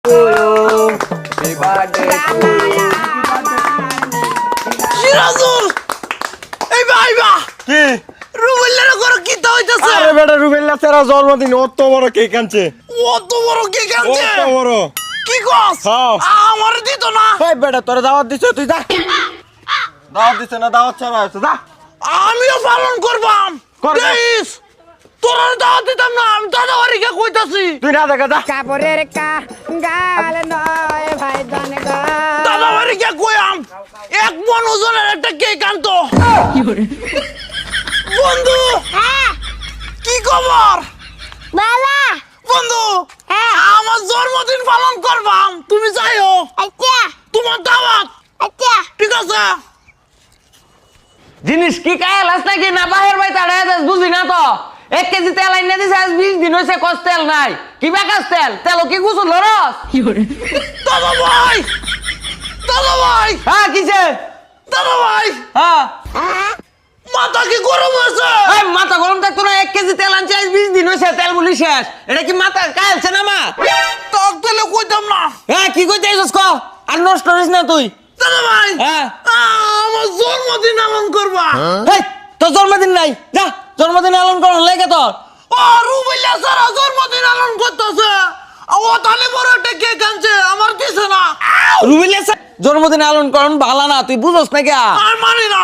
to you. Happy birthday to you. Sirajul এই viva কি রুবেলের ঘর কি তা হইতাছে আরে বেটা রুবেল্লা তেরা জন্মদিন অত বড় কেক আনছে অত বড় কেক আনছে অত বড় কি কস হ্যাঁ। আমার দিত না এই বেটা তোরে দাওয়াত দিছ তুই যা দাওয়াত দিছ না দাওয়াত ছাড়া আছে যা আমিও পালন করবাম করবে। দেখিস তোরা দাওয়াত দিতাম না আমি দাদা বাড়িকে কইতাছি তুই না দেখা যা কাপড়ের গাল নয় ভাই ধন দাদা বাড়িকে কইয়াম এক মন ওজনের একটা কেক আনতো বন্ধু কি খবর বালা বন্ধু আমার জন্মদিন পালন করবাম তুমি যাইও আচ্ছা তোমার দাওয়াত আচ্ছা ঠিক আছে জিনিস কি কায়াল আস নাকি না বাহির বাই তাড়ায় যাস বুঝি না তো 1 কেজি তেল আইনা দিছে আজ 20 দিন হইছে কস তেল নাই কি বাকাস তেল তেল কি গুছল লরস দাদা ভাই দাদা ভাই হ্যাঁ কিছে দাদা ভাই হ্যাঁ মাথা কি গরম হয়েছে এই মাথা গরম থাকতো না 1 কেজি তেল আনছে আজ 20 দিন হইছে তেল বলি শেষ এটা কি মাথা কায়ালছে না মা টক তেলে কইতাম না হ্যাঁ কি কইতে আইছস ক আর নষ্ট করিস না তুই দাদা ভাই হ্যাঁ আমার জন্মদিন পালন করবা এই তোর জন্মদিন নাই যা জন্মদিন পালন করন লাগে তোর ও রুবেলিয়া সারা জন্মদিন পালন করতেছে ও তাহলে বড় একটা কেক আনছে আমার দিছে না রুবিলের জন্মদিন পালন করন ভালো না তুই বুঝছ না কি আর মানি না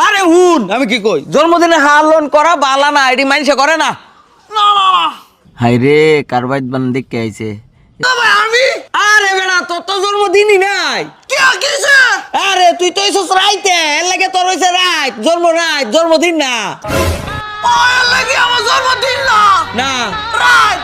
আরে হুন আমি কি কই জন্মদিনে হালন করা বালা না এডি মানুষে করে না না না না হাই রে কারবাইত বান দেখতে আইছে দাদা ভাই আমি আরে বেড়া তোর তো জন্মদিনই নাই কে কিছে আরে তুই তো এসেছ রাইতে এর লাগে তোর হইছে রাইত জন্মদিন না ও লাগি আমার জন্মদিন না না রাত